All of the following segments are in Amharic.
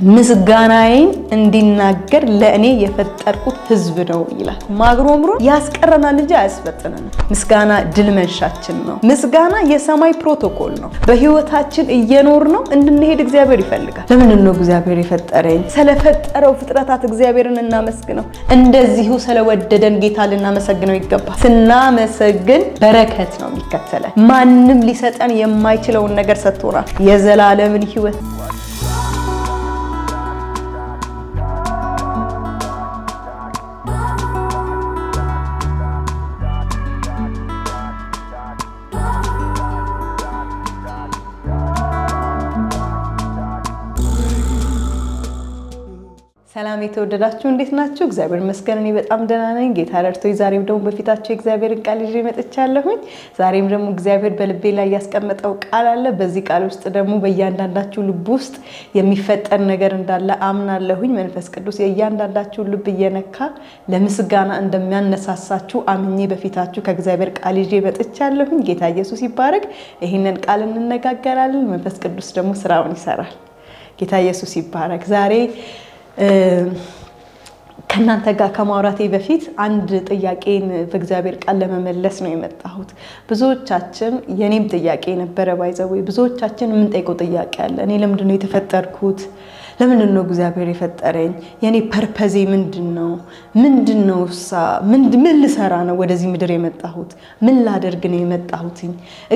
ምስጋናዬን እንዲናገር ለእኔ የፈጠርኩት ህዝብ ነው ይላል። ማግሮምሮ ያስቀረናል እንጂ አያስፈጥነንም። ምስጋና ድል መንሻችን ነው። ምስጋና የሰማይ ፕሮቶኮል ነው። በህይወታችን እየኖር ነው እንድንሄድ እግዚአብሔር ይፈልጋል። ለምንድን ነው እግዚአብሔር የፈጠረኝ? ስለፈጠረው ፍጥረታት እግዚአብሔርን እናመስግነው። እንደዚሁ ስለወደደን ጌታ ልናመሰግነው ይገባል። ስናመሰግን በረከት ነው የሚከተለን። ማንም ሊሰጠን የማይችለውን ነገር ሰጥቶናል፣ የዘላለምን ህይወት። ሰላም የተወደዳችሁ እንዴት ናችሁ? እግዚአብሔር ይመስገን እኔ በጣም ደህና ነኝ። ጌታ ረድቶኝ ዛሬም ደግሞ በፊታችሁ የእግዚአብሔርን ቃል ይዤ መጥቻለሁኝ። ዛሬም ደግሞ እግዚአብሔር በልቤ ላይ ያስቀመጠው ቃል አለ። በዚህ ቃል ውስጥ ደግሞ በእያንዳንዳችሁ ልብ ውስጥ የሚፈጠር ነገር እንዳለ አምናለሁኝ። መንፈስ ቅዱስ የእያንዳንዳችሁ ልብ እየነካ ለምስጋና እንደሚያነሳሳችሁ አምኜ በፊታችሁ ከእግዚአብሔር ቃል ይዤ መጥቻለሁኝ። ጌታ ኢየሱስ ይባረክ። ይህንን ቃል እንነጋገራለን። መንፈስ ቅዱስ ደግሞ ስራውን ይሰራል። ጌታ ኢየሱስ ይባረክ። ዛሬ ከናንተ ጋር ከማውራቴ በፊት አንድ ጥያቄን በእግዚአብሔር ቃል ለመመለስ ነው የመጣሁት። ብዙዎቻችን የኔም ጥያቄ ነበረ ባይዘው ብዙዎቻችን ምን ጠይቀው ጥያቄ አለ። እኔ ለምንድነው የተፈጠርኩት? ለምንድነው እግዚአብሔር የፈጠረኝ? የኔ ፐርፐዜ ምንድነው? ምን ልሰራ ነው ወደዚህ ምድር የመጣሁት? ምን ላደርግ ነው የመጣሁት?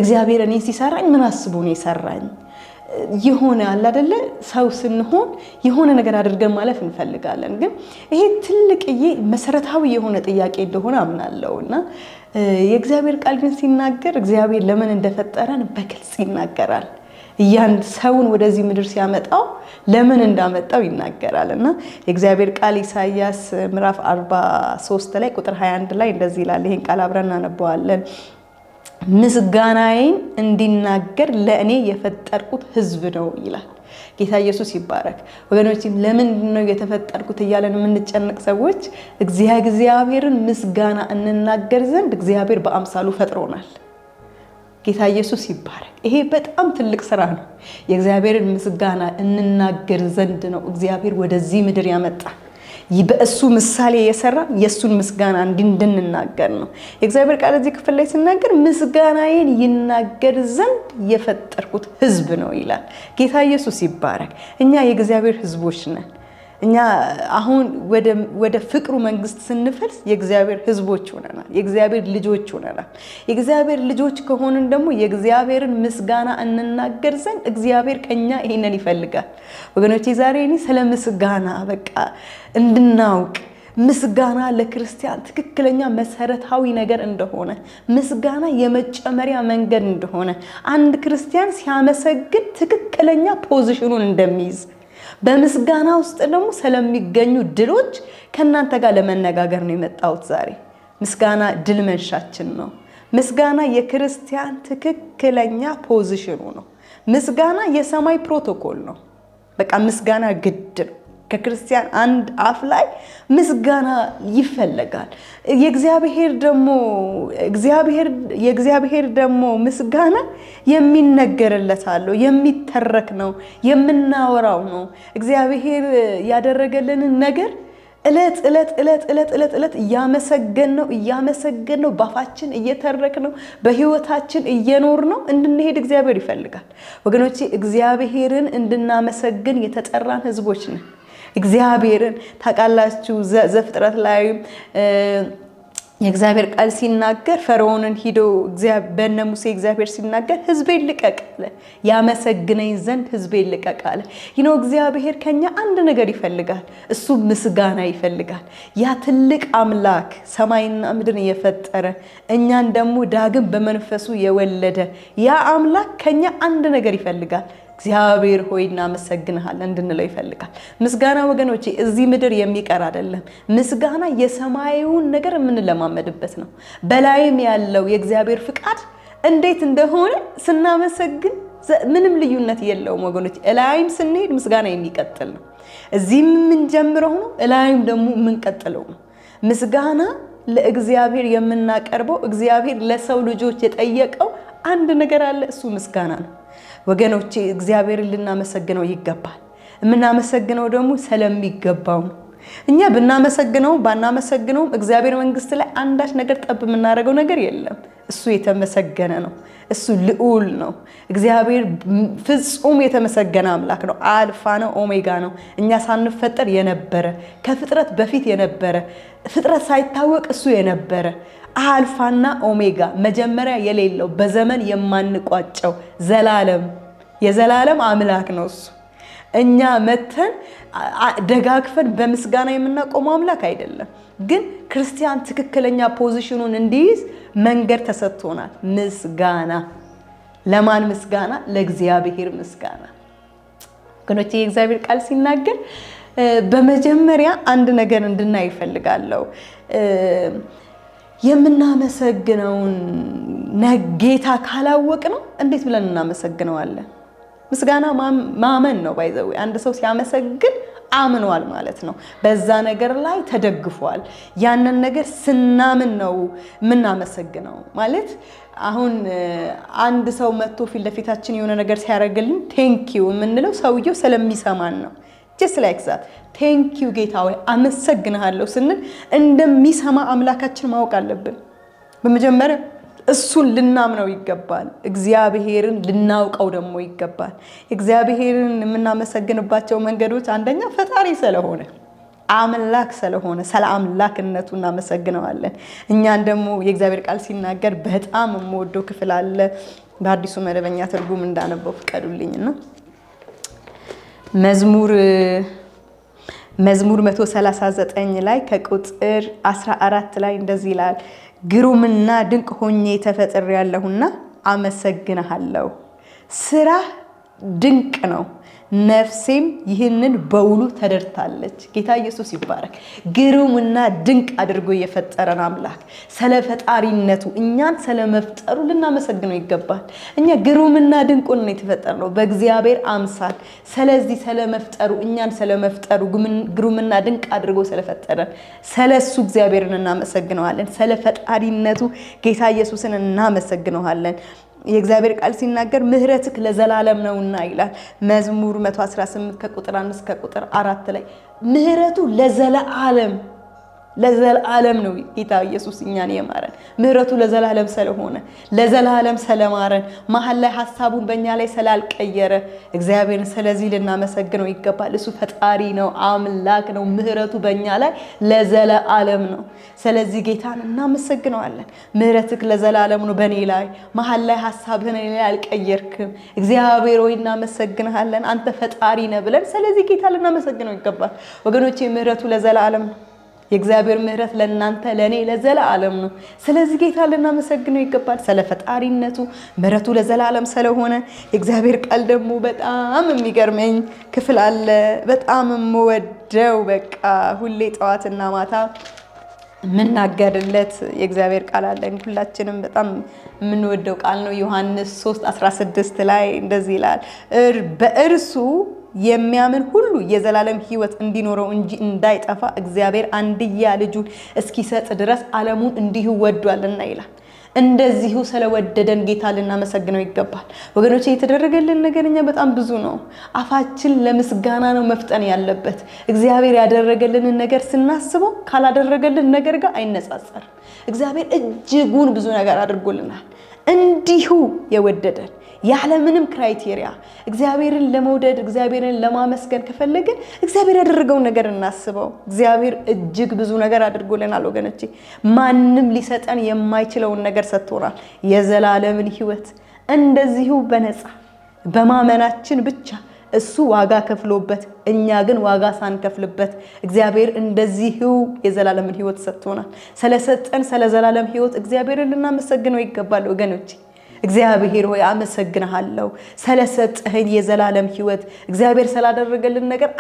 እግዚአብሔር እኔ ሲሰራኝ ምን አስቦ ነው የሰራኝ? የሆነ አለ አይደለ ሰው ስንሆን የሆነ ነገር አድርገን ማለፍ እንፈልጋለን። ግን ይሄ ትልቅዬ መሰረታዊ የሆነ ጥያቄ እንደሆነ አምናለሁና የእግዚአብሔር ቃል ግን ሲናገር እግዚአብሔር ለምን እንደፈጠረን በግልጽ ይናገራል። ሰውን ወደዚህ ምድር ሲያመጣው ለምን እንዳመጣው ይናገራልና የእግዚአብሔር ቃል ኢሳይያስ ምዕራፍ 43 ላይ ቁጥር 21 ላይ እንደዚህ ይላል። ይሄን ቃል አብረን እናነበዋለን። ምስጋናዬን እንዲናገር ለእኔ የፈጠርኩት ህዝብ ነው ይላል። ጌታ ኢየሱስ ይባረክ። ወገኖች ለምንድን ነው የተፈጠርኩት እያለን የምንጨነቅ ሰዎች እግዚአብሔርን ምስጋና እንናገር ዘንድ እግዚአብሔር በአምሳሉ ፈጥሮናል። ጌታ ኢየሱስ ይባረክ። ይሄ በጣም ትልቅ ስራ ነው። የእግዚአብሔርን ምስጋና እንናገር ዘንድ ነው እግዚአብሔር ወደዚህ ምድር ያመጣ። በእሱ ምሳሌ የሰራ የሱን ምስጋና እንድንናገር ነው። የእግዚአብሔር ቃል እዚህ ክፍል ላይ ሲናገር ምስጋናዬን ይናገር ዘንድ የፈጠርኩት ህዝብ ነው ይላል። ጌታ ኢየሱስ ይባረክ። እኛ የእግዚአብሔር ህዝቦች ነን። እኛ አሁን ወደ ፍቅሩ መንግስት ስንፈልስ የእግዚአብሔር ህዝቦች ሆነናል። የእግዚአብሔር ልጆች ሆነናል። የእግዚአብሔር ልጆች ከሆንን ደግሞ የእግዚአብሔርን ምስጋና እንናገር ዘንድ እግዚአብሔር ከኛ ይሄንን ይፈልጋል። ወገኖቼ ዛሬ እኔ ስለ ምስጋና በቃ እንድናውቅ ምስጋና ለክርስቲያን ትክክለኛ መሰረታዊ ነገር እንደሆነ፣ ምስጋና የመጨመሪያ መንገድ እንደሆነ፣ አንድ ክርስቲያን ሲያመሰግን ትክክለኛ ፖዚሽኑን እንደሚይዝ በምስጋና ውስጥ ደግሞ ስለሚገኙ ድሎች ከናንተ ጋር ለመነጋገር ነው የመጣሁት ዛሬ። ምስጋና ድል መንሻችን ነው። ምስጋና የክርስቲያን ትክክለኛ ፖዚሽኑ ነው። ምስጋና የሰማይ ፕሮቶኮል ነው። በቃ ምስጋና ግድ ነው። ከክርስቲያን አንድ አፍ ላይ ምስጋና ይፈልጋል። የእግዚአብሔር ደግሞ ምስጋና የሚነገርለት አለው፣ የሚተረክ ነው፣ የምናወራው ነው። እግዚአብሔር ያደረገልንን ነገር እለት እያመሰገን ነው ባፋችን እየተረክ ነው በህይወታችን እየኖር ነው እንድንሄድ እግዚአብሔር ይፈልጋል። ወገኖቼ እግዚአብሔርን እንድናመሰግን የተጠራን ህዝቦች ነን። እግዚአብሔርን ታውቃላችሁ። ዘፍጥረት ላይ የእግዚአብሔር ቃል ሲናገር ፈርዖንን ሂዶ በእነ ሙሴ እግዚአብሔር ሲናገር ህዝቤን ልቀቅ አለ፣ ያመሰግነኝ ዘንድ ህዝቤን ልቀቅ አለ። እግዚአብሔር ከኛ አንድ ነገር ይፈልጋል፣ እሱ ምስጋና ይፈልጋል። ያ ትልቅ አምላክ ሰማይና ምድርን የፈጠረ እኛን ደግሞ ዳግም በመንፈሱ የወለደ ያ አምላክ ከኛ አንድ ነገር ይፈልጋል። እግዚአብሔር ሆይ እናመሰግንሃለን እንድንለው ይፈልጋል። ምስጋና ወገኖቼ እዚህ ምድር የሚቀር አይደለም። ምስጋና የሰማዩን ነገር የምንለማመድበት ነው። በላይም ያለው የእግዚአብሔር ፍቃድ እንዴት እንደሆነ ስናመሰግን ምንም ልዩነት የለውም ወገኖቼ። እላይም ስንሄድ ምስጋና የሚቀጥል ነው። እዚህም የምንጀምረው ነው፣ እላይም ደግሞ የምንቀጥለው ነው። ምስጋና ለእግዚአብሔር የምናቀርበው እግዚአብሔር ለሰው ልጆች የጠየቀው አንድ ነገር አለ፣ እሱ ምስጋና ነው። ወገኖቼ እግዚአብሔርን ልናመሰግነው ይገባል። የምናመሰግነው ደግሞ ስለሚገባው ነው። እኛ ብናመሰግነው ባናመሰግነው እግዚአብሔር መንግስት ላይ አንዳች ነገር ጠብ የምናደርገው ነገር የለም። እሱ የተመሰገነ ነው። እሱ ልዑል ነው። እግዚአብሔር ፍጹም የተመሰገነ አምላክ ነው። አልፋ ነው፣ ኦሜጋ ነው። እኛ ሳንፈጠር የነበረ ከፍጥረት በፊት የነበረ ፍጥረት ሳይታወቅ እሱ የነበረ አልፋና ኦሜጋ መጀመሪያ የሌለው በዘመን የማንቋጨው የዘላለም አምላክ ነው እሱ። እኛ መተን ደጋግፈን በምስጋና የምናቆመው አምላክ አይደለም። ግን ክርስቲያን ትክክለኛ ፖዚሽኑን እንዲይዝ መንገድ ተሰጥቶናል። ምስጋና ለማን ምስጋና? ለእግዚአብሔር ምስጋና። ወገኖቼ የእግዚአብሔር ቃል ሲናገር በመጀመሪያ አንድ ነገር እንድናይ ይፈልጋለሁ። የምናመሰግነውን ጌታ ካላወቅ ነው እንዴት ብለን እናመሰግነዋለን? ምስጋና ማመን ነው። ባይዘው አንድ ሰው ሲያመሰግን አምኗል ማለት ነው። በዛ ነገር ላይ ተደግፏል። ያንን ነገር ስናምን ነው የምናመሰግነው ማለት። አሁን አንድ ሰው መጥቶ ፊት ለፊታችን የሆነ ነገር ሲያደርግልን ቴንኪዩ የምንለው ሰውየው ስለሚሰማን ነው። just like that ቴንኪዩ ጌታ ሆይ አመሰግንሃለሁ ስንል እንደሚሰማ አምላካችን ማወቅ አለብን። በመጀመሪያ እሱን ልናምነው ይገባል። እግዚአብሔርን ልናውቀው ደግሞ ይገባል። እግዚአብሔርን የምናመሰግንባቸው መንገዶች አንደኛ ፈጣሪ ስለሆነ አምላክ ስለሆነ ስለ አምላክነቱ እናመሰግነዋለን። እኛን ደግሞ የእግዚአብሔር ቃል ሲናገር በጣም የምወደው ክፍል አለ። በአዲሱ መደበኛ ትርጉም እንዳነበው ፍቀዱልኝና መዝሙር 139 ላይ ከቁጥር 14 ላይ እንደዚህ ይላል፣ ግሩምና ድንቅ ሆኜ ተፈጥሬያለሁና አመሰግንሃለሁ። ስራ ድንቅ ነው፣ ነፍሴም ይህንን በውሉ ተደርታለች። ጌታ ኢየሱስ ይባረክ። ግሩምና ድንቅ አድርጎ የፈጠረን አምላክ ስለ ፈጣሪነቱ እኛን ስለመፍጠሩ ልናመሰግነው ይገባል። እኛ ግሩምና ድንቅ ሆነን የተፈጠርነው በእግዚአብሔር አምሳል። ስለዚህ ስለመፍጠሩ እኛን ስለመፍጠሩ ግሩምና ድንቅ አድርጎ ስለፈጠረን ስለሱ እግዚአብሔርን እናመሰግነዋለን። ስለ ፈጣሪነቱ ጌታ ኢየሱስን እናመሰግነዋለን። የእግዚአብሔር ቃል ሲናገር ምህረትክ ለዘላለም ነውና ይላል። መዝሙር 118 ከቁጥር 1 እስከ ቁጥር 4 ላይ ምህረቱ ለዘላለም ነው። ጌታ ኢየሱስ እኛን የማረን ምህረቱ ለዘላለም ስለሆነ ለዘላለም ስለማረን መሐል ላይ ሐሳቡን በእኛ ላይ ስላልቀየረ እግዚአብሔርን ስለዚህ ልናመሰግነው ይገባል። እሱ ፈጣሪ ነው፣ አምላክ ነው። ምህረቱ በእኛ ላይ ለዘላለም ነው። ስለዚህ ጌታን እናመሰግነዋለን። ምህረትክ ለዘላለም ነው በእኔ ላይ፣ መሐል ላይ ሐሳብህን እኔ ላይ አልቀየርክም። እግዚአብሔር ሆይ እናመሰግንሃለን፣ አንተ ፈጣሪ ነህ ብለን ስለዚህ ጌታ ልናመሰግነው ይገባል። ወገኖቼ ምህረቱ ለዘላለም ነው። የእግዚአብሔር ምህረት ለእናንተ ለኔ ለዘላለም ነው። ስለዚህ ጌታ ልናመሰግነው ይገባል ስለ ፈጣሪነቱ ምህረቱ ለዘላለም ስለሆነ። የእግዚአብሔር ቃል ደግሞ በጣም የሚገርመኝ ክፍል አለ። በጣም የምወደው በቃ ሁሌ ጠዋትና ማታ የምናገርለት የእግዚአብሔር ቃል አለ። ሁላችንም በጣም የምንወደው ቃል ነው። ዮሐንስ 3:16 ላይ እንደዚህ ይላል፣ በእርሱ የሚያምን ሁሉ የዘላለም ሕይወት እንዲኖረው እንጂ እንዳይጠፋ እግዚአብሔር አንድያ ልጁን እስኪሰጥ ድረስ ዓለሙን እንዲሁ ወዷልና ይላል። እንደዚሁ ስለወደደን ጌታ ልናመሰግነው ይገባል። ወገኖቼ የተደረገልን ነገር እኛ በጣም ብዙ ነው። አፋችን ለምስጋና ነው መፍጠን ያለበት። እግዚአብሔር ያደረገልንን ነገር ስናስበው ካላደረገልን ነገር ጋር አይነጻጸርም። እግዚአብሔር እጅጉን ብዙ ነገር አድርጎልናል። እንዲሁ የወደደን ያለ ምንም ክራይቴሪያ እግዚአብሔርን ለመውደድ እግዚአብሔርን ለማመስገን ከፈለግን እግዚአብሔር ያደረገውን ነገር እናስበው። እግዚአብሔር እጅግ ብዙ ነገር አድርጎልናል ወገኖቼ። ማንም ሊሰጠን የማይችለውን ነገር ሰጥቶናል። የዘላለምን ሕይወት እንደዚሁ በነፃ በማመናችን ብቻ እሱ ዋጋ ከፍሎበት እኛ ግን ዋጋ ሳንከፍልበት እግዚአብሔር እንደዚሁ የዘላለምን ሕይወት ሰጥቶናል። ስለሰጠን ስለ ዘላለም ሕይወት እግዚአብሔርን ልናመሰግነው ይገባል ወገኖቼ። እግዚአብሔር ሆይ አመሰግንሃለሁ ስለሰጠኸኝ የዘላለም ሕይወት። እግዚአብሔር ስላደረገልን ነገር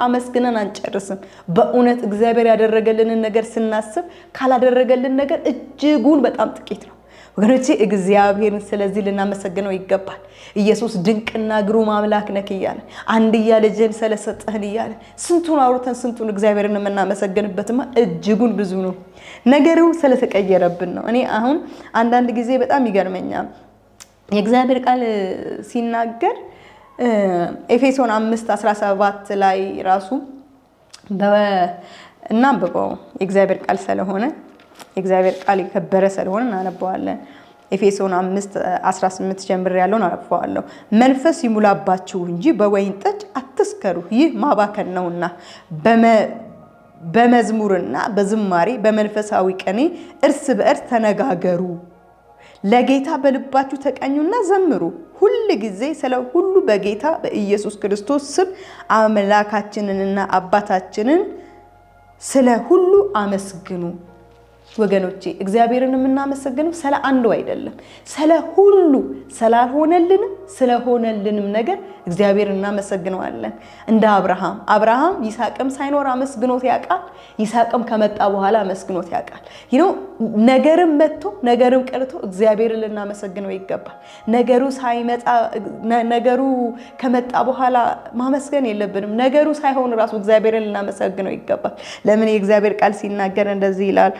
አመስግነን አንጨርስም። በእውነት እግዚአብሔር ያደረገልንን ነገር ስናስብ ካላደረገልን ነገር እጅጉን በጣም ጥቂት ነው ወገኖቼ። እግዚአብሔርን ስለዚህ ልናመሰግነው ይገባል። ኢየሱስ ድንቅና ግሩም አምላክ ነህ እያለ አንድያ ልጅን ስለሰጠህን እያለ ስንቱን አውርተን ስንቱን እግዚአብሔርን የምናመሰግንበትማ እጅጉን ብዙ ነው። ነገሩ ስለተቀየረብን ነው። እኔ አሁን አንዳንድ ጊዜ በጣም ይገርመኛል። የእግዚአብሔር ቃል ሲናገር ኤፌሶን 5:17 ላይ ራሱ እናንብበው። የእግዚአብሔር ቃል ስለሆነ የእግዚአብሔር ቃል የከበረ ስለሆነ እናነበዋለን። ኤፌሶን 5:18 ጀምር ያለውን አነበዋለሁ። መንፈስ ይሙላባችሁ እንጂ በወይን ጠጅ አትስከሩ፣ ይህ ማባከን ነውና በመዝሙርና በዝማሬ በመንፈሳዊ ቅኔ እርስ በእርስ ተነጋገሩ፣ ለጌታ በልባችሁ ተቀኙና ዘምሩ። ሁል ጊዜ ስለ ሁሉ በጌታ በኢየሱስ ክርስቶስ ስም አምላካችንንና አባታችንን ስለ ሁሉ አመስግኑ። ወገኖቼ እግዚአብሔርን የምናመሰግነው ስለ አንዱ አይደለም፣ ስለ ሁሉ ስላልሆነልንም ስለሆነልንም ነገር እግዚአብሔርን እናመሰግነዋለን። እንደ አብርሃም ይስሐቅም ሳይኖር አመስግኖት ያውቃል። ይስሐቅም ከመጣ በኋላ አመስግኖት ያውቃል። ነገርም መጥቶ ነገርም ቀርቶ እግዚአብሔርን ልናመሰግነው ይገባል። ነገሩ ከመጣ በኋላ ማመስገን የለብንም። ነገሩ ሳይሆን ራሱ እግዚአብሔርን ልናመሰግነው ይገባል። ለምን የእግዚአብሔር ቃል ሲናገር እንደዚህ ይላል።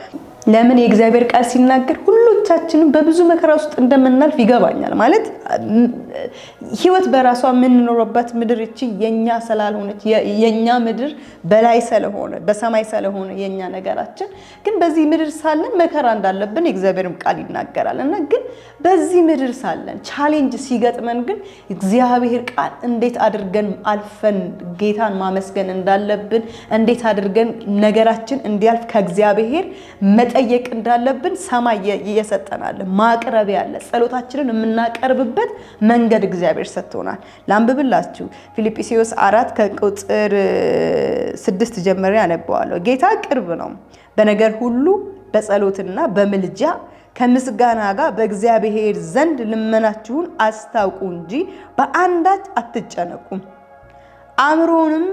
ለምን የእግዚአብሔር ቃል ሲናገር ሁሉቻችንም በብዙ መከራ ውስጥ እንደምናልፍ ይገባኛል። ማለት ህይወት በራሷ የምንኖርበት ምድር እቺ የኛ ስላልሆነች የኛ ምድር በላይ ስለሆነ በሰማይ ስለሆነ የኛ ነገራችን ግን በዚህ ምድር ሳለን መከራ እንዳለብን የእግዚአብሔርም ቃል ይናገራል። እና ግን በዚህ ምድር ሳለን ቻሌንጅ ሲገጥመን ግን እግዚአብሔር ቃል እንዴት አድርገን አልፈን ጌታን ማመስገን እንዳለብን እንዴት አድርገን ነገራችን እንዲያልፍ ከእግዚአብሔር መጠየቅ እንዳለብን ሰማይ እየሰጠናል። ማቅረቢያ አለ። ጸሎታችንን የምናቀርብበት መንገድ እግዚአብሔር ሰጥቶናል። ላንብብላችሁ። ፊልጵስዩስ 4 ከቁጥር 6 ጀምሬ አነበዋለሁ። ጌታ ቅርብ ነው። በነገር ሁሉ በጸሎትና በምልጃ ከምስጋና ጋር በእግዚአብሔር ዘንድ ልመናችሁን አስታውቁ እንጂ በአንዳች አትጨነቁም። አእምሮንም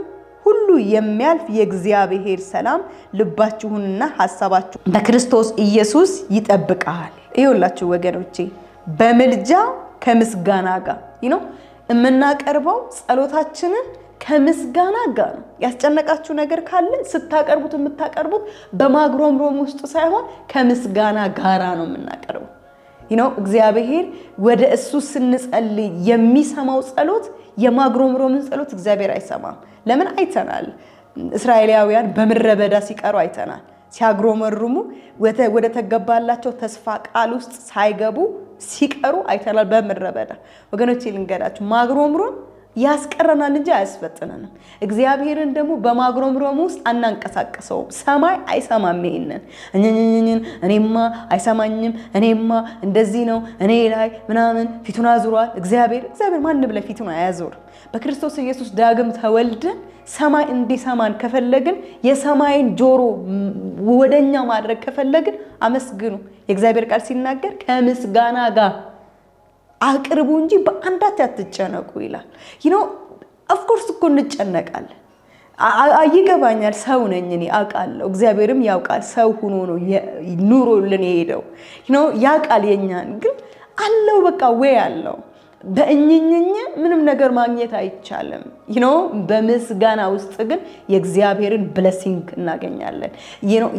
ሁሉ የሚያልፍ የእግዚአብሔር ሰላም ልባችሁንና ሐሳባችሁን በክርስቶስ ኢየሱስ ይጠብቃል። ይኸውላችሁ ወገኖቼ በምልጃ ከምስጋና ጋር የምናቀርበው ጸሎታችንን ከምስጋና ጋር ነው። ያስጨነቃችሁ ነገር ካለ ስታቀርቡት የምታቀርቡት በማግሮምሮም ውስጥ ሳይሆን ከምስጋና ጋራ ነው የምናቀርበው። እግዚአብሔር ወደ እሱ ስንጸልይ የሚሰማው ጸሎት የማግሮምሮምን ጸሎት እግዚአብሔር አይሰማም። ለምን አይተናል? እስራኤላውያን በምድረ በዳ ሲቀሩ አይተናል። ሲያግሮመርሙ ወደ ተገባላቸው ተስፋ ቃል ውስጥ ሳይገቡ ሲቀሩ አይተናል በምድረ በዳ። ወገኖቼ ልንገራችሁ፣ ማግሮምሮም ያስቀረናል እንጂ አያስፈጥነንም። እግዚአብሔርን ደግሞ በማግሮምሮም ውስጥ አናንቀሳቀሰውም። ሰማይ አይሰማም። ይሄንን እኔማ አይሰማኝም፣ እኔማ እንደዚህ ነው፣ እኔ ላይ ምናምን ፊቱን አዙሯል። እግዚአብሔር ማን ብለ ፊቱን አያዞርም። በክርስቶስ ኢየሱስ ዳግም ተወልደን ሰማይ እንዲሰማን ከፈለግን የሰማይን ጆሮ ወደኛ ማድረግ ከፈለግን አመስግኑ። የእግዚአብሔር ቃል ሲናገር ከምስጋና ጋር አቅርቡ እንጂ በአንዳች አትጨነቁ ይላል። ኦፍ ኮርስ እኮ እንጨነቃለን። ይገባኛል። ሰው ነኝ እኔ አውቃለሁ። እግዚአብሔርም ያውቃል። ሰው ሆኖ ነው ኑሮልን የሄደው። ያውቃል የኛን ግን አለው በቃ ወይ አለው። በእኝኝኝ ምንም ነገር ማግኘት አይቻልም። በምስጋና ውስጥ ግን የእግዚአብሔርን ብሌሲንግ እናገኛለን።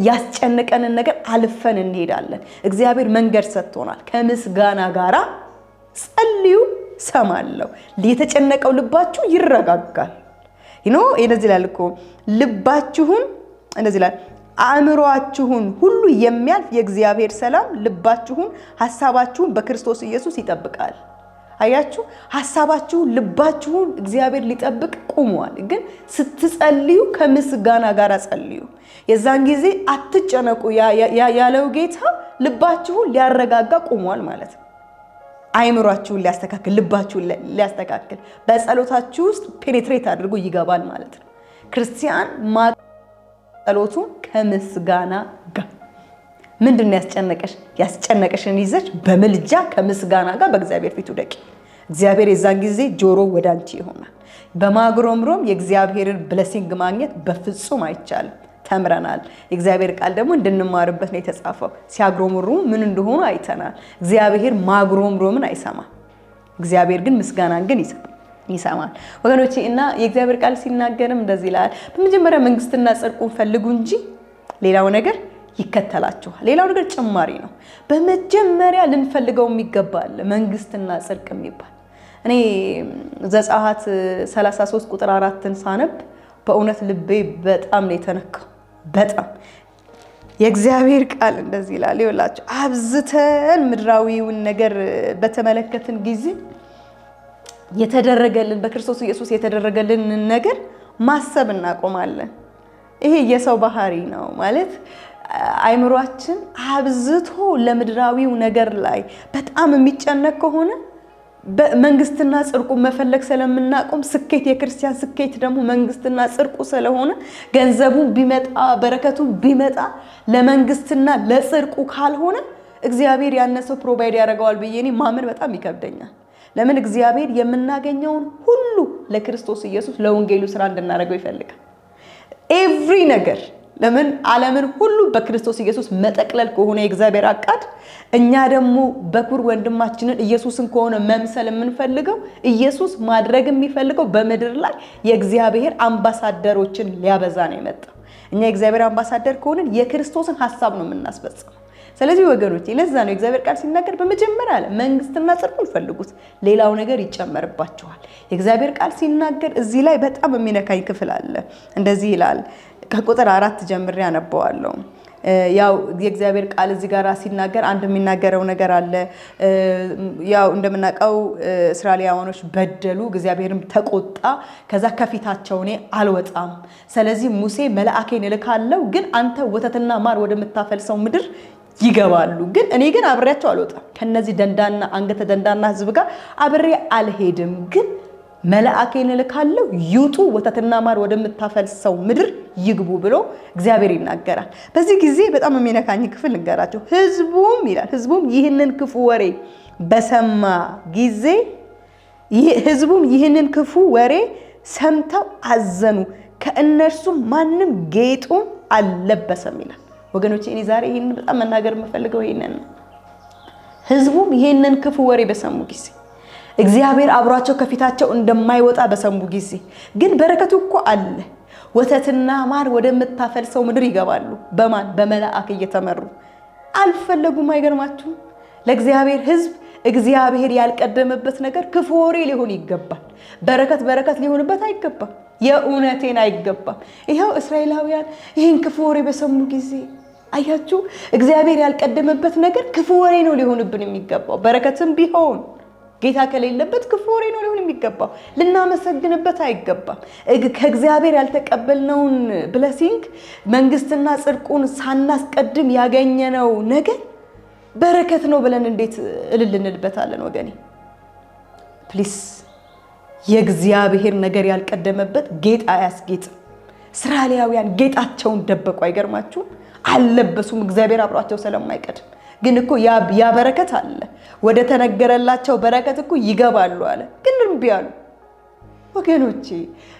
ያስጨነቀንን ነገር አልፈን እንሄዳለን። እግዚአብሔር መንገድ ሰጥቶናል። ከምስጋና ጋራ ጸልዩ ሰማለሁ። የተጨነቀው ልባችሁ ይረጋጋል። እንደዚህ ይላል እኮ ልባችሁን እንደዚህ ይላል አእምሮአችሁን ሁሉ የሚያልፍ የእግዚአብሔር ሰላም ልባችሁን ሐሳባችሁን በክርስቶስ ኢየሱስ ይጠብቃል። አያችሁ፣ ሐሳባችሁን ልባችሁን እግዚአብሔር ሊጠብቅ ቆሟል። ግን ስትጸልዩ ከምስጋና ጋር ጸልዩ። የዛን ጊዜ አትጨነቁ ያለው ጌታ ልባችሁን ሊያረጋጋ ቆሟል ማለት ነው። አይምሯችሁን ሊያስተካክል፣ ልባችሁን ሊያስተካክል በጸሎታችሁ ውስጥ ፔኔትሬት አድርጎ ይገባል ማለት ነው። ክርስቲያን ጸሎቱን ከምስጋና ጋር ምንድነው ያስጨነቀሽ? ያስጨነቀሽን ይዘሽ በምልጃ ከምስጋና ጋር በእግዚአብሔር ፊት ውደቂ። እግዚአብሔር የዛን ጊዜ ጆሮ ወደ አንቺ ይሆናል። በማግሮምሮም የእግዚአብሔርን ብሌሲንግ ማግኘት በፍጹም አይቻልም። ተምረናል። የእግዚአብሔር ቃል ደግሞ እንድንማርበት ነው የተጻፈው። ሲያግሮምሩም ምን እንደሆኑ አይተናል። እግዚአብሔር ማግሮምሮምን አይሰማም። እግዚአብሔር ግን ምስጋናን ግን ይሰማል። ወገኖቼ እና የእግዚአብሔር ቃል ሲናገርም እንደዚህ ይላል፣ በመጀመሪያ መንግስትና ጽድቁን ፈልጉ እንጂ ሌላው ነገር ይከተላችኋል። ሌላው ነገር ጭማሪ ነው። በመጀመሪያ ልንፈልገው የሚገባል መንግስትና ጽድቅ የሚባል እኔ ዘጸአት 33 ቁጥር 4ን ሳነብ በእውነት ልቤ በጣም ነው የተነካው። በጣም የእግዚአብሔር ቃል እንደዚህ ይላል። ይኸውላችሁ አብዝተን ምድራዊውን ነገር በተመለከትን ጊዜ የተደረገልን በክርስቶስ ኢየሱስ የተደረገልን ነገር ማሰብ እናቆማለን። ይሄ የሰው ባህሪ ነው ማለት አይምሮአችን አብዝቶ ለምድራዊው ነገር ላይ በጣም የሚጨነቅ ከሆነ መንግስትና ጽድቁ መፈለግ ስለምናቆም ስኬት የክርስቲያን ስኬት ደግሞ መንግስትና ጽድቁ ስለሆነ ገንዘቡ ቢመጣ በረከቱ ቢመጣ ለመንግስትና ለጽድቁ ካልሆነ እግዚአብሔር ያነሰው ፕሮቫይድ ያደርገዋል ብዬ ማመን በጣም ይከብደኛል። ለምን እግዚአብሔር የምናገኘውን ሁሉ ለክርስቶስ ኢየሱስ ለወንጌሉ ስራ እንድናደርገው ይፈልጋል። ኤቭሪ ነገር ለምን ዓለምን ሁሉ በክርስቶስ ኢየሱስ መጠቅለል ከሆነ የእግዚአብሔር አቃድ እኛ ደግሞ በኩር ወንድማችንን ኢየሱስን ከሆነ መምሰል የምንፈልገው ኢየሱስ ማድረግ የሚፈልገው በመድር ላይ የእግዚአብሔር አምባሳደሮችን ሊያበዛ ነው የመጣው። እኛ የእግዚአብሔር አምባሳደር ከሆነን የክርስቶስን ሐሳብ ነው የምናስፈጽመው። ስለዚህ ወገኖቼ ለዛ ነው የእግዚአብሔር ቃል ሲናገር በመጀመሪያ አለ መንግስትና ጽድቁን ፈልጉት ሌላው ነገር ይጨመርባችኋል። የእግዚአብሔር ቃል ሲናገር እዚህ ላይ በጣም የሚነካኝ ክፍል አለ። እንደዚህ ይላል ከቁጥር 4 ጀምሬ አነበዋለሁ። ያው የእግዚአብሔር ቃል እዚህ ጋር ሲናገር አንድ የሚናገረው ነገር አለ። ያው እንደምናውቀው እስራኤላውያኖች በደሉ፣ እግዚአብሔርም ተቆጣ። ከዛ ከፊታቸው እኔ አልወጣም፣ ስለዚህ ሙሴ መልአኬን እልካለሁ፣ ግን አንተ ወተትና ማር ወደምታፈልሰው ምድር ይገባሉ፣ ግን እኔ ግን አብሬያቸው አልወጣም። ከነዚህ ደንዳና አንገተ ደንዳና ህዝብ ጋር አብሬ አልሄድም፣ ግን መልአኬን እልካለሁ፣ ይውጡ፣ ወተትና ማር ወደምታፈልሰው ምድር ይግቡ ብሎ እግዚአብሔር ይናገራል። በዚህ ጊዜ በጣም የሚነካኝ ክፍል እንገራቸው። ህዝቡም ይላል ህዝቡም ይህንን ክፉ ወሬ በሰማ ጊዜ ህዝቡም ይህንን ክፉ ወሬ ሰምተው አዘኑ፣ ከእነርሱም ማንም ጌጡን አልለበሰም ይላል። ወገኖቼ እኔ ዛሬ ይሄንን በጣም መናገር የምፈልገው ይሄንን ነው። ህዝቡም ይሄንን ክፉ ወሬ በሰሙ ጊዜ እግዚአብሔር አብሯቸው ከፊታቸው እንደማይወጣ በሰሙ ጊዜ ግን በረከቱ እኮ አለ። ወተትና ማር ወደምታፈልሰው ምድር ይገባሉ። በማን በመላእክ እየተመሩ አልፈለጉም። አይገርማችሁም? ለእግዚአብሔር ህዝብ እግዚአብሔር ያልቀደመበት ነገር ክፉ ወሬ ሊሆን ይገባል። በረከት ሊሆንበት አይገባም። የእውነቴን አይገባም። ይሄው እስራኤላውያን ይሄን ክፉ ወሬ በሰሙ ጊዜ አያችሁ፣ እግዚአብሔር ያልቀደመበት ነገር ክፉ ወሬ ነው ሊሆንብን የሚገባው። በረከትም ቢሆን ጌታ ከሌለበት ክፉ ወሬ ነው ሊሆን የሚገባው። ልናመሰግንበት አይገባም። ከእግዚአብሔር ያልተቀበልነውን ብለሲንግ መንግስትና ጽድቁን ሳናስቀድም ያገኘነው ነገር በረከት ነው ብለን እንዴት እልል እንልበታለን? ወገኔ ፕሊስ፣ የእግዚአብሔር ነገር ያልቀደመበት ጌጥ አያስጌጥም። እስራኤላውያን ጌጣቸውን ደበቁ። አይገርማችሁም? አልለበሱም፣ እግዚአብሔር አብሯቸው ስለማይቀድም። ግን እኮ ያ በረከት አለ። ወደ ተነገረላቸው በረከት እኮ ይገባሉ አለ፣ ግን እምቢ አሉ። ወገኖቼ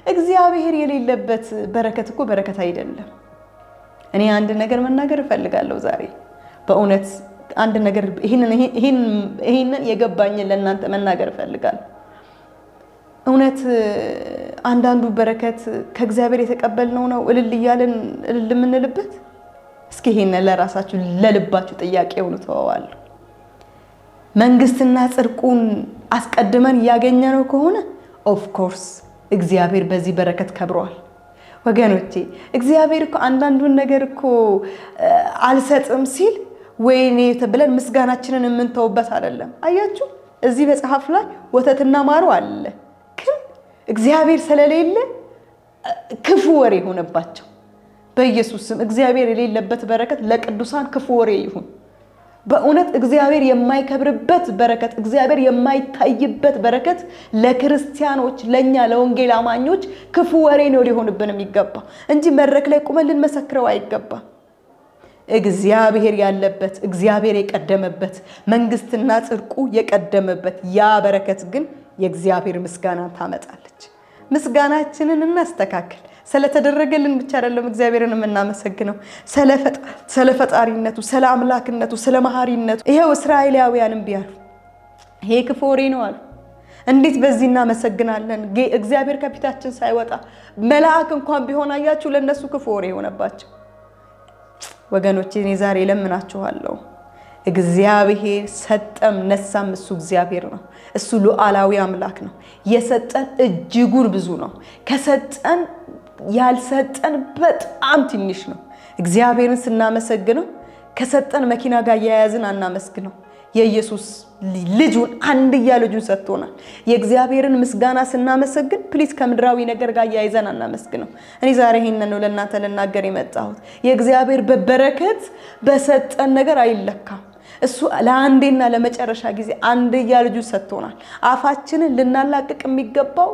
እግዚአብሔር የሌለበት በረከት እኮ በረከት አይደለም። እኔ አንድ ነገር መናገር እፈልጋለሁ ዛሬ በእውነት አንድ ነገር ይሄንን የገባኝን ለእናንተ መናገር እፈልጋለሁ። እውነት አንዳንዱ በረከት ከእግዚአብሔር የተቀበልነው ነው እልል እያለን እልል የምንልበት? እስኪ ይሄን ለራሳችሁ ለልባችሁ ጥያቄ ሆኖ ተዋዋለሁ። መንግስትና ጽድቁን አስቀድመን ያገኘነው ከሆነ ኦፍ ኮርስ እግዚአብሔር በዚህ በረከት ከብሯል። ወገኖቼ እግዚአብሔር እኮ አንዳንዱን ነገር እኮ አልሰጥም ሲል ወይኔ ተብለን ምስጋናችንን የምንተውበት አይደለም። አያችሁ እዚህ መጽሐፍ ላይ ወተትና ማሩ አለ፣ ግን እግዚአብሔር ስለሌለ ክፉ ወሬ ሆነባቸው። በኢየሱስ ስም እግዚአብሔር የሌለበት በረከት ለቅዱሳን ክፉ ወሬ ይሁን። በእውነት እግዚአብሔር የማይከብርበት በረከት፣ እግዚአብሔር የማይታይበት በረከት ለክርስቲያኖች ለኛ ለወንጌል አማኞች ክፉ ወሬ ነው ሊሆንብን የሚገባ እንጂ መድረክ ላይ ቁመን ልንመሰክረው አይገባም። እግዚአብሔር ያለበት እግዚአብሔር የቀደመበት መንግስትና ጽድቁ የቀደመበት ያ በረከት ግን የእግዚአብሔር ምስጋና ታመጣለች። ምስጋናችንን እናስተካክል። ስለተደረገልን ብቻ አይደለም እግዚአብሔርን የምናመሰግነው፣ ስለ ፈጣሪነቱ፣ ስለ አምላክነቱ፣ ስለ መሐሪነቱ። ይሄው እስራኤላውያንም ቢያሉ ይሄ ክፉ ወሬ ነው አሉ። እንዴት በዚህ እናመሰግናለን? እግዚአብሔር ከፊታችን ሳይወጣ መልአክ እንኳን ቢሆን አያችሁ ለነሱ ክፉ ወሬ ሆነባቸው። ወገኖቼ እኔ ዛሬ ለምናችኋለሁ እግዚአብሔር ሰጠም ነሳም እሱ እግዚአብሔር ነው እሱ ሉዓላዊ አምላክ ነው የሰጠን እጅጉን ብዙ ነው ከሰጠን ያልሰጠን በጣም ትንሽ ነው እግዚአብሔርን ስናመሰግነው ከሰጠን መኪና ጋር ያያዝን አናመስግነው የኢየሱስ ልጁን አንድያ ልጁን ሰጥቶናል የእግዚአብሔርን ምስጋና ስናመሰግን ፕሊዝ ከምድራዊ ነገር ጋር ያይዘን አናመስግነው እኔ ዛሬ ይሄንን ነው ለእናንተ ልናገር የመጣሁት የእግዚአብሔር በበረከት በሰጠን ነገር አይለካም እሱ ለአንዴና ለመጨረሻ ጊዜ አንድያ ልጁ ሰጥቶናል አፋችንን ልናላቅቅ የሚገባው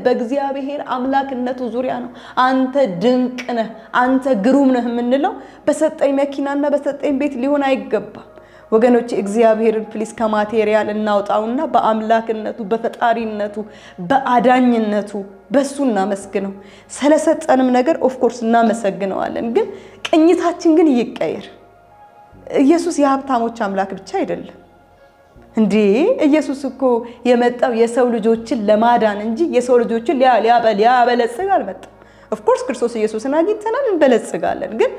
በእግዚአብሔር አምላክነቱ ዙሪያ ነው አንተ ድንቅ ነህ አንተ ግሩም ነህ የምንለው በሰጠኝ መኪናና በሰጠኝ ቤት ሊሆን አይገባም ወገኖች እግዚአብሔርን ፕሊስ ከማቴሪያል እናውጣውና በአምላክነቱ በፈጣሪነቱ በአዳኝነቱ በሱና መስግነው ስለሰጠንም ነገር ኦፍ ኮርስ እናመሰግነዋለን ግን ቅኝታችን ግን ይቀየር ኢየሱስ የሀብታሞች አምላክ ብቻ አይደለም እንዴ ኢየሱስ እኮ የመጣው የሰው ልጆችን ለማዳን እንጂ የሰው ልጆችን ሊያበለጽግ አልመጣም ኦፍ ኮርስ ክርስቶስ ኢየሱስን አግኝተናል እንበለጽጋለን ግን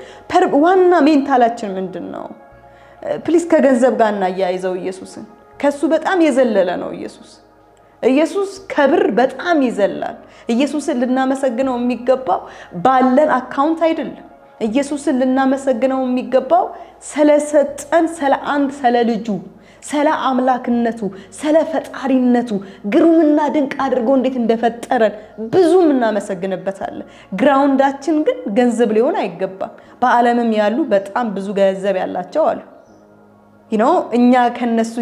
ዋና ሜንታላችን ምንድነው ፕሊስ ከገንዘብ ጋር እናያይዘው ኢየሱስን ከሱ በጣም የዘለለ ነው ኢየሱስ ከብር በጣም ይዘላል ኢየሱስን ልናመሰግነው የሚገባው ባለን አካውንት አይደለም ኢየሱስን ልናመሰግነው የሚገባው ስለሰጠን ስለ ልጁ ስለ አምላክነቱ ስለ ፈጣሪነቱ ግሩምና ድንቅ አድርጎ እንዴት እንደፈጠረን ብዙም እናመሰግንበታለን ግራውንዳችን ግን ገንዘብ ሊሆን አይገባም በአለምም ያሉ በጣም ብዙ ገንዘብ ያላቸው አሉ እኛ ከነሱ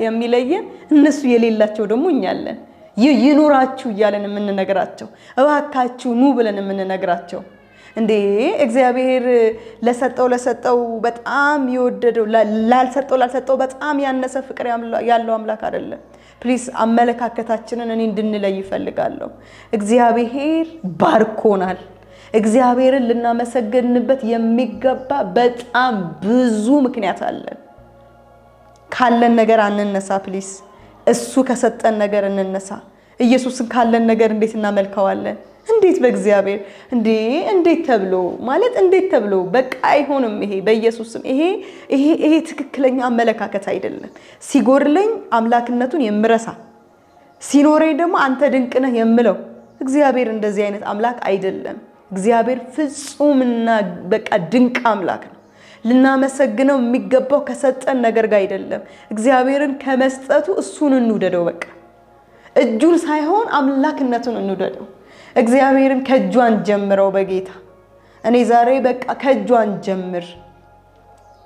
የሚለየን እነሱ የሌላቸው ደግሞ እኛለን ይኑራችሁ ይያለን የምንነግራቸው እባካችሁ ኑ ብለን የምንነግራቸው እንዴ እግዚአብሔር ለሰጠው በጣም ይወደደው ላልሰጠው በጣም ያነሰ ፍቅር ያለው አምላክ አይደለም ፕሊስ አመለካከታችንን እኔ እንድንለይ ይፈልጋለሁ እግዚአብሔር ባርኮናል እግዚአብሔርን ልናመሰግንበት የሚገባ በጣም ብዙ ምክንያት አለን ካለን ነገር አንነሳ ፕሊስ እሱ ከሰጠን ነገር እንነሳ ኢየሱስን ካለን ነገር እንዴት እናመልከዋለን እንዴት በእግዚአብሔር እንዴት ተብሎ ማለት እንዴት ተብሎ በቃ አይሆንም ይሄ በኢየሱስም ይሄ ትክክለኛ አመለካከት አይደለም ሲጎርለኝ አምላክነቱን የምረሳ ሲኖረኝ ደግሞ አንተ ድንቅ ነህ የምለው እግዚአብሔር እንደዚህ አይነት አምላክ አይደለም እግዚአብሔር ፍጹምና በቃ ድንቅ አምላክ ነው ልናመሰግነው የሚገባው ከሰጠን ነገር ጋር አይደለም እግዚአብሔርን ከመስጠቱ እሱን እንውደደው በቃ እጁን ሳይሆን አምላክነቱን እንውደደው እግዚአብሔርን ከእጁን ጀምረው በጌታ እኔ ዛሬ በቃ ከእጁን ጀምር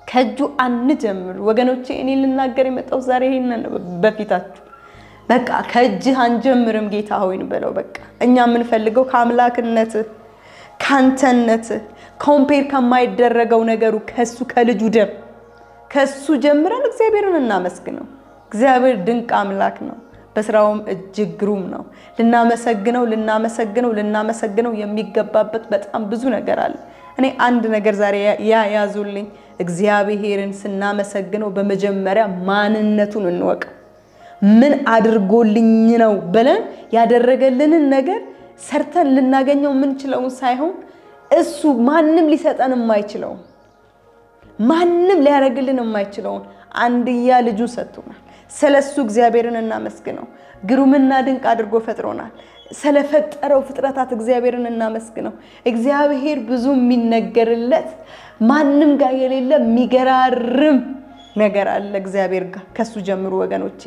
ከእጁ አንጀምር ወገኖቼ እኔ ልናገር የመጣው ዛሬ ይሄንን በፊታችሁ በቃ ከእጅህ አንጀምርም ጌታ ሆይን በለው በቃ እኛ የምንፈልገው ከአምላክነት ካንተነት ኮምፔር ከማይደረገው ነገሩ ከሱ ከልጁ ደም ከሱ ጀምረን እግዚአብሔርን እናመስግነው እግዚአብሔር ድንቅ አምላክ ነው በስራውም እጅግ ግሩም ነው ልናመሰግነው የሚገባበት በጣም ብዙ ነገር አለ እኔ አንድ ነገር ዛሬ ያያዙልኝ እግዚአብሔርን ስናመሰግነው በመጀመሪያ ማንነቱን እንወቅ ምን አድርጎልኝ ነው ብለን ያደረገልንን ነገር ሰርተን ልናገኘው ምን ችለው ሳይሆን እሱ ማንንም ሊሰጠን የማይችለው ማንንም ሊያረግልን የማይችለው አንድያ ልጁ ሰጥቶናል ስለሱ እግዚአብሔርን እናመስግነው ግሩምና ድንቅ አድርጎ ፈጥሮናል ስለፈጠረው ፍጥረታት እግዚአብሔርን እናመስግነው እግዚአብሔር ብዙ የሚነገርለት ማንንም ጋር የሌለ የሚገራርም ነገር አለ እግዚአብሔር ጋር ከሱ ጀምሩ ወገኖቼ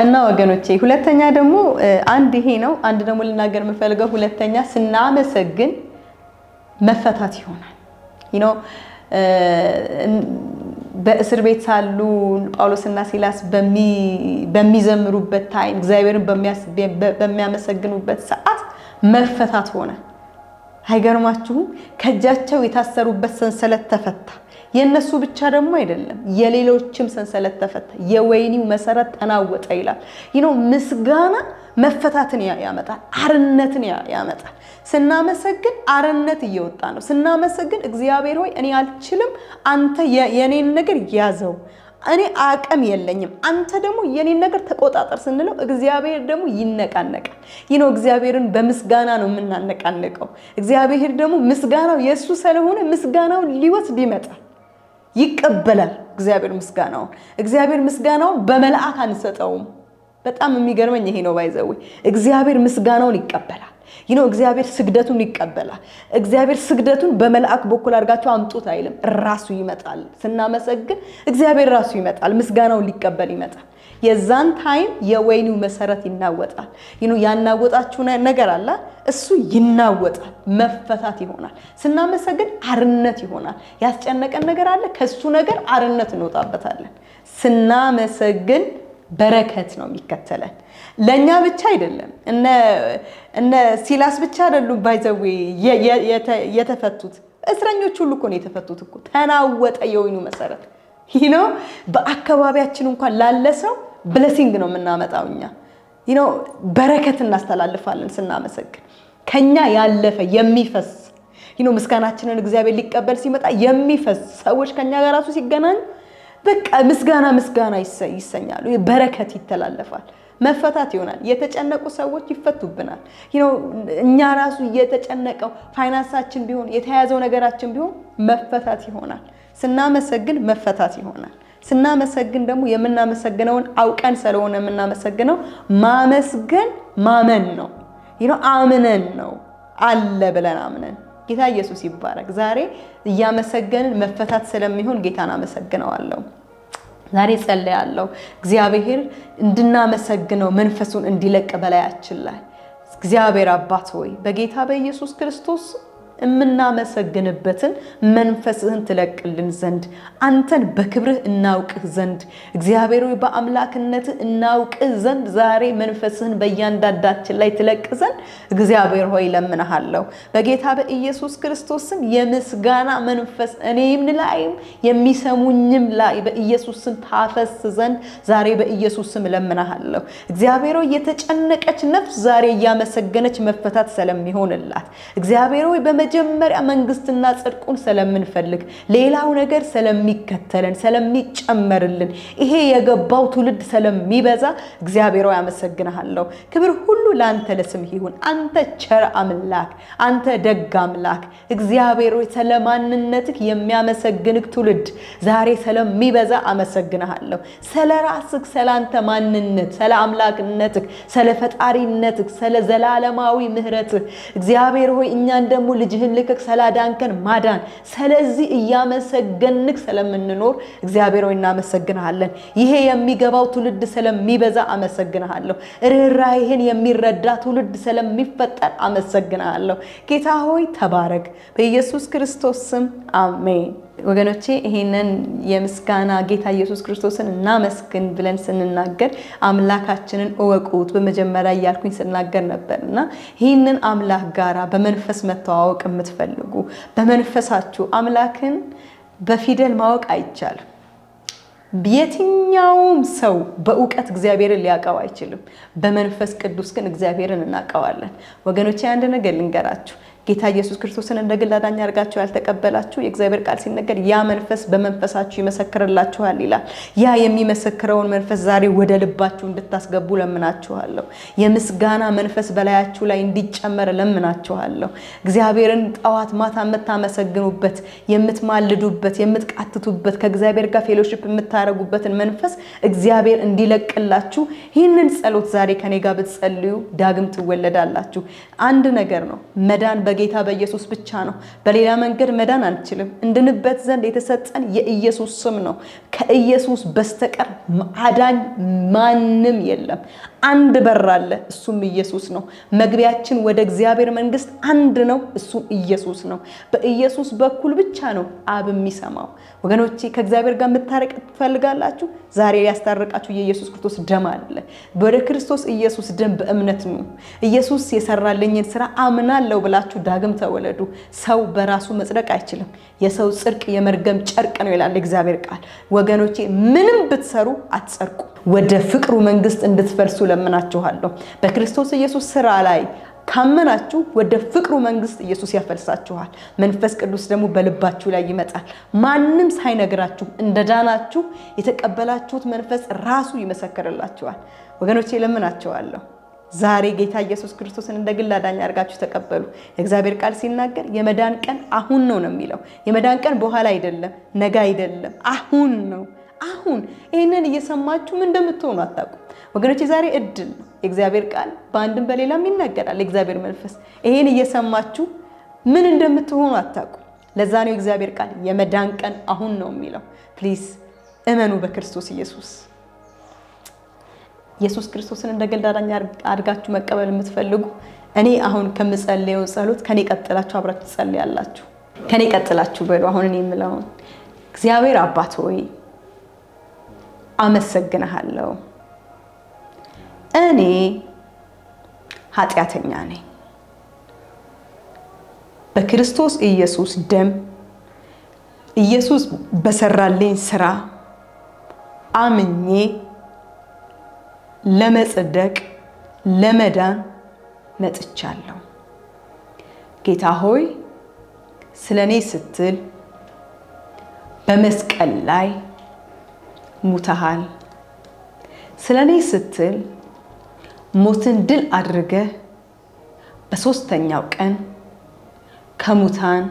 እና ወገኖቼ ሁለተኛ ደግሞ አንድ ይሄ ነው አንድ ደግሞ ልናገር መፈልገው ሁለተኛ ስናመሰግን መፈታት ይሆናል በእስር ቤት ሳሉ ጳውሎስና ሲላስ በሚዘምሩበት ታይም እግዚአብሔርን በሚያመሰግኑበት ሰዓት መፈታት ሆነ አይገርማችሁም ከጃቸው የታሰሩበት ሰንሰለት ተፈታ የነሱ ብቻ ደግሞ አይደለም የሌሎችም ሰንሰለት ተፈታ የወይኒው መሰረት ተናወጠ ይላል ምስጋና መፈታትን ያመጣል አርነትን ያመጣል ስናመሰግን አርነት እየወጣ ነው ስናመሰግን እግዚአብሔር ሆይ እኔ አልችልም አንተ የኔን ነገር ያዘው እኔ አቅም የለኝም አንተ ደግሞ የኔን ነገር ተቆጣጣር ስንለው እግዚአብሔር ደግሞ ይነቃነቃል እግዚአብሔርን በምስጋና ነው የምናነቃነቀው እግዚአብሔር ደግሞ ምስጋናው የሱ ስለሆነ ምስጋናው ሊወስድ ይመጣል ይቀበላል እግዚአብሔር ምስጋናውን በመልአክ አንሰጠውም። በጣም የሚገርመኝ ይሄ ነው። ባይዘው እግዚአብሔር ምስጋናውን ይቀበላል። እግዚአብሔር ስግደቱን ይቀበላል። እግዚአብሔር ስግደቱን በመልአክ በኩል አድርጋችሁ አምጡት አይልም፣ ራሱ ይመጣል። ስናመሰግን እግዚአብሔር ራሱ ይመጣል፣ ምስጋናውን ሊቀበል ይመጣል። የዛን ታይም የወይኑ መሰረት ይናወጣል። ያናወጣችሁ ነገር አለ፣ እሱ ይናወጣል፣ መፈታት ይሆናል። ስናመሰግን አርነት ይሆናል። ያስጨነቀን ነገር አለ፣ ከሱ ነገር አርነት እንወጣበታለን። ስናመሰግን በረከት ነው የሚከተለን። ለኛ ብቻ አይደለም፣ እነ ሲላስ ብቻ አይደሉም ባይዘው የተፈቱት፣ እስረኞች ሁሉ እኮ ነው የተፈቱት እኮ። ተናወጠ የወይኑ መሰረት። በአካባቢያችን እንኳን ላለ ሰው ብሌሲንግ ነው የምናመጣው እኛ። በረከት እናስተላልፋለን ስናመሰግን። ከኛ ያለፈ የሚፈስ ምስጋናችንን እግዚአብሔር ሊቀበል ሲመጣ የሚፈስ ሰዎች ከኛ ጋር ራሱ ሲገናኙ በቃ ምስጋና ይሰኛሉ። በረከት ይተላለፋል፣ መፈታት ይሆናል። የተጨነቁ ሰዎች ይፈቱብናል። እኛ ራሱ የተጨነቀው ፋይናንሳችን ቢሆን የተያዘው ነገራችን ቢሆን መፈታት ይሆናል። ስናመሰግን መፈታት ይሆናል። ስናመሰግን ደግሞ የምናመሰግነውን አውቀን ስለሆነ የምናመሰግነው ማመስገን ማመን ነው። አምነን ነው አለ ብለን አምነን። ጌታ ኢየሱስ ይባረክ። ዛሬ እያመሰገንን መፈታት ስለሚሆን ጌታን አመሰግነዋለሁ። ዛሬ ጸልያለሁ እግዚአብሔር እንድናመሰግነው መንፈሱን እንዲለቅ በላያችን ላይ። እግዚአብሔር አባት ሆይ በጌታ በኢየሱስ ክርስቶስ የምናመሰግንበትን መንፈስህን ትለቅልን ዘንድ አንተን በክብርህ እናውቅህ ዘንድ እግዚአብሔር ሆይ በአምላክነትህ እናውቅህ ዘንድ ዛሬ መንፈስህን በእያንዳንዳችን ላይ ትለቅ ዘንድ እግዚአብሔር ሆይ ለምንሃለሁ። በጌታ በኢየሱስ ክርስቶስ ስም የምስጋና መንፈስ እኔም ላይም የሚሰሙኝም ላይ በኢየሱስ ስም ታፈስ ዘንድ ዛሬ በኢየሱስ ስም ለምንሃለሁ። እግዚአብሔር ሆይ የተጨነቀች ነፍስ ዛሬ እያመሰገነች መፈታት ስለሚሆንላት እግዚአብሔር ሆይ መጀመሪያ መንግስትና ጽድቁን ስለምንፈልግ ሌላው ነገር ስለሚከተለን ስለሚጨመርልን ይሄ የገባው ትውልድ ስለሚበዛ እግዚአብሔር ሆይ አመሰግንሃለሁ። ክብር ሁሉ ላንተ ለስምህ ይሁን። አንተ ቸር አምላክ፣ አንተ ደግ አምላክ እግዚአብሔር ሆይ ስለማንነትህ የሚያመሰግንህ ትውልድ ዛሬ ስለሚበዛ አመሰግንሃለሁ። ስለራስህ ስላንተ ማንነት፣ ስለ አምላክነትህ፣ ስለ ፈጣሪነትህ፣ ስለ ዘላለማዊ ምህረትህ እግዚአብሔር ሆይ እኛን ደግሞ ልጅህን ልከክ ሰላዳንከን ማዳን ስለዚህ እያመሰገንክ ስለምንኖር እግዚአብሔር ሆይ እናመሰግንሃለን። ይሄ የሚገባው ትውልድ ስለሚበዛ አመሰግንሃለሁ። ርህራሄን የሚረዳ ትውልድ ስለሚፈጠር አመሰግንሃለሁ። ጌታ ሆይ ተባረክ። በኢየሱስ ክርስቶስ ስም አሜን። ወገኖቼ ይሄንን የምስጋና ጌታ ኢየሱስ ክርስቶስን እናመስግን ብለን ስንናገር አምላካችንን እወቁት በመጀመሪያ ያልኩኝ ስናገር ነበርና ይሄንን አምላክ ጋራ በመንፈስ መተዋወቅ የምትፈልጉ በመንፈሳችሁ አምላክን በፊደል ማወቅ አይቻልም። የትኛውም ሰው በእውቀት እግዚአብሔርን ሊያቀው አይችልም። በመንፈስ ቅዱስ ግን እግዚአብሔርን እናቀዋለን። ወገኖቼ አንድ ነገር ልንገራችሁ። ጌታ ኢየሱስ ክርስቶስን እንደ ግል አዳኝ አድርጋችሁ ያልተቀበላችሁ የእግዚአብሔር ቃል ሲነገር ያ መንፈስ በመንፈሳችሁ ይመሰክርላችኋል ይላል። ያ የሚመሰክረውን መንፈስ ዛሬ ወደ ልባችሁ እንድታስገቡ ለምናችኋለሁ። የምስጋና መንፈስ በላያችሁ ላይ እንዲጨመር ለምናችኋለሁ። እግዚአብሔርን ጠዋት ማታ የምታመሰግኑበት፣ የምትማልዱበት፣ የምትቃትቱበት ከእግዚአብሔር ጋር ፌሎሺፕ የምታረጉበትን መንፈስ እግዚአብሔር እንዲለቅላችሁ ይህንን ጸሎት ዛሬ ከኔ ጋር ብትጸልዩ ዳግም ትወለዳላችሁ። አንድ ነገር ነው መዳን በጌታ በኢየሱስ ብቻ ነው። በሌላ መንገድ መዳን አንችልም። እንድንበት ዘንድ የተሰጠን የኢየሱስ ስም ነው። ከኢየሱስ በስተቀር አዳኝ ማንም የለም። አንድ በር አለ፣ እሱም ኢየሱስ ነው። መግቢያችን ወደ እግዚአብሔር መንግስት አንድ ነው፣ እሱም ኢየሱስ ነው። በኢየሱስ በኩል ብቻ ነው አብ የሚሰማው። ወገኖቼ ከእግዚአብሔር ጋር መታረቅ ትፈልጋላችሁ? ዛሬ ያስታረቃችሁ የኢየሱስ ክርስቶስ ደም አለ። ወደ ክርስቶስ ኢየሱስ ደም በእምነት ነው። ኢየሱስ የሰራልኝን ስራ አምናለሁ ብላችሁ ዳግም ተወለዱ። ሰው በራሱ መጽደቅ አይችልም። የሰው ጽድቅ የመርገም ጨርቅ ነው ይላል እግዚአብሔር ቃል። ወገኖቼ ምንም ብትሰሩ አትጸድቁ። ወደ ፍቅሩ መንግስት እንድትፈልሱ ለምናችኋለሁ። በክርስቶስ ኢየሱስ ስራ ላይ ካመናችሁ ወደ ፍቅሩ መንግስት ኢየሱስ ያፈልሳችኋል። መንፈስ ቅዱስ ደግሞ በልባችሁ ላይ ይመጣል። ማንም ሳይነግራችሁ እንደዳናችሁ የተቀበላችሁት መንፈስ ራሱ ይመሰክርላችኋል። ወገኖቼ ለምናችኋለሁ ዛሬ ጌታ ኢየሱስ ክርስቶስን እንደ ግል አዳኝ አድርጋችሁ ተቀበሉ። የእግዚአብሔር ቃል ሲናገር የመዳን ቀን አሁን ነው የሚለው። የመዳን ቀን በኋላ አይደለም፣ ነገ አይደለም፣ አሁን ነው። አሁን ይህንን እየሰማችሁ ምን እንደምትሆኑ አታውቁም ወገኖች። ዛሬ እድል ነው። የእግዚአብሔር ቃል በአንድም በሌላም ይናገራል። የእግዚአብሔር መንፈስ ይሄን እየሰማችሁ ምን እንደምትሆኑ አታውቁም። ለዛ ነው የእግዚአብሔር ቃል የመዳን ቀን አሁን ነው የሚለው። ፕሊዝ እመኑ በክርስቶስ ኢየሱስ። ኢየሱስ ክርስቶስን እንደ ግል አዳኝ አድርጋችሁ መቀበል የምትፈልጉ እኔ አሁን ከምጸልየው ጸሎት ከኔ ቀጥላችሁ አብራችሁ ትጸልያላችሁ። ከኔ ቀጥላችሁ በሉ። አሁን እኔ የምለው እግዚአብሔር አባት ሆይ አመሰግንሃለሁ። እኔ ኃጢአተኛ ነኝ። በክርስቶስ ኢየሱስ ደም ኢየሱስ በሰራልኝ ስራ አምኜ ለመጽደቅ ለመዳን መጥቻለሁ። ጌታ ሆይ ስለኔ ስትል በመስቀል ላይ ሙተሃል። ስለኔ ስትል ሞትን ድል አድርገህ በሶስተኛው ቀን ከሙታን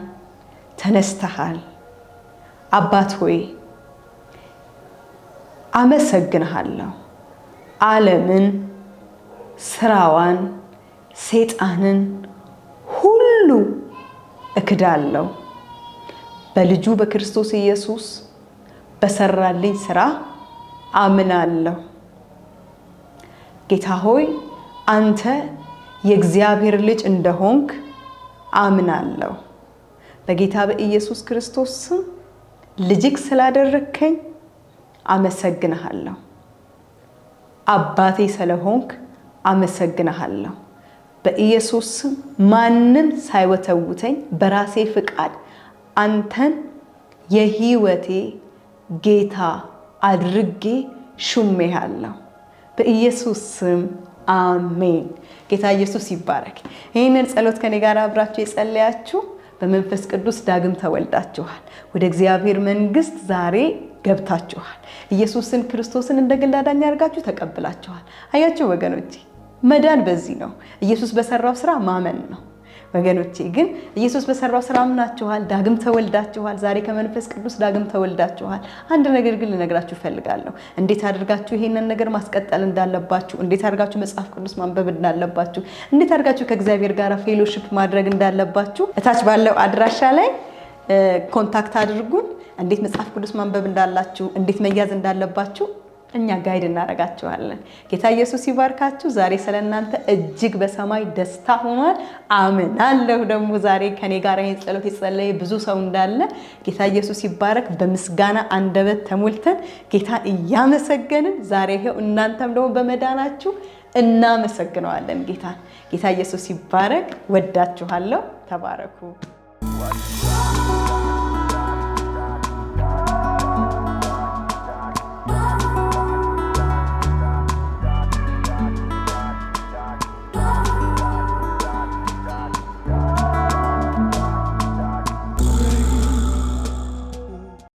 ተነስተሃል። አባት ሆይ አመሰግንሃለሁ። ዓለምን፣ ስራዋን፣ ሰይጣንን ሁሉ እክዳለሁ። በልጁ በክርስቶስ ኢየሱስ በሰራልኝ ስራ አምናለሁ። ጌታ ሆይ አንተ የእግዚአብሔር ልጅ እንደሆንክ አምናለሁ። በጌታ በኢየሱስ ክርስቶስ ስም ልጅክ ስላደረከኝ አመሰግንሃለሁ። አባቴ ስለሆንክ አመሰግንሃለሁ። በኢየሱስ ስም ማንም ሳይወተውተኝ በራሴ ፍቃድ አንተን የህይወቴ ጌታ አድርጌ ሹሜሃለሁ። በኢየሱስ ስም አሜን። ጌታ ኢየሱስ ይባረክ። ይህንን ጸሎት ከኔ ጋር አብራችሁ የጸለያችሁ በመንፈስ ቅዱስ ዳግም ተወልዳችኋል። ወደ እግዚአብሔር መንግስት ዛሬ ገብታችኋል። ኢየሱስን ክርስቶስን እንደ ግል አዳኝ አድርጋችሁ ተቀብላችኋል። አያችሁ ወገኖቼ፣ መዳን በዚህ ነው። ኢየሱስ በሰራው ስራ ማመን ነው። ወገኖቼ ግን ኢየሱስ በሰራው ስራ አምናችኋል፣ ዳግም ተወልዳችኋል። ዛሬ ከመንፈስ ቅዱስ ዳግም ተወልዳችኋል። አንድ ነገር ግን ልነግራችሁ ፈልጋለሁ። እንዴት አድርጋችሁ ይሄንን ነገር ማስቀጠል እንዳለባችሁ፣ እንዴት አድርጋችሁ መጽሐፍ ቅዱስ ማንበብ እንዳለባችሁ፣ እንዴት አድርጋችሁ ከእግዚአብሔር ጋር ፌሎሺፕ ማድረግ እንዳለባችሁ እታች ባለው አድራሻ ላይ ኮንታክት አድርጉን። እንዴት መጽሐፍ ቅዱስ ማንበብ እንዳላችሁ፣ እንዴት መያዝ እንዳለባችሁ እኛ ጋይድ እናረጋችኋለን። ጌታ ኢየሱስ ይባርካችሁ። ዛሬ ስለናንተ እጅግ በሰማይ ደስታ ሆኗል። አምናለሁ ደግሞ ዛሬ ከኔ ጋር ይሄን ጸሎት የጸለየ ብዙ ሰው እንዳለ ጌታ ኢየሱስ ይባረክ። በምስጋና አንደበት ተሞልተን ጌታን እያመሰገንን ዛሬ ይሄው እናንተም ደግሞ በመዳናችሁ እናመሰግነዋለን ጌታን። ጌታ ኢየሱስ ይባረክ። ወዳችኋለሁ። ተባረኩ።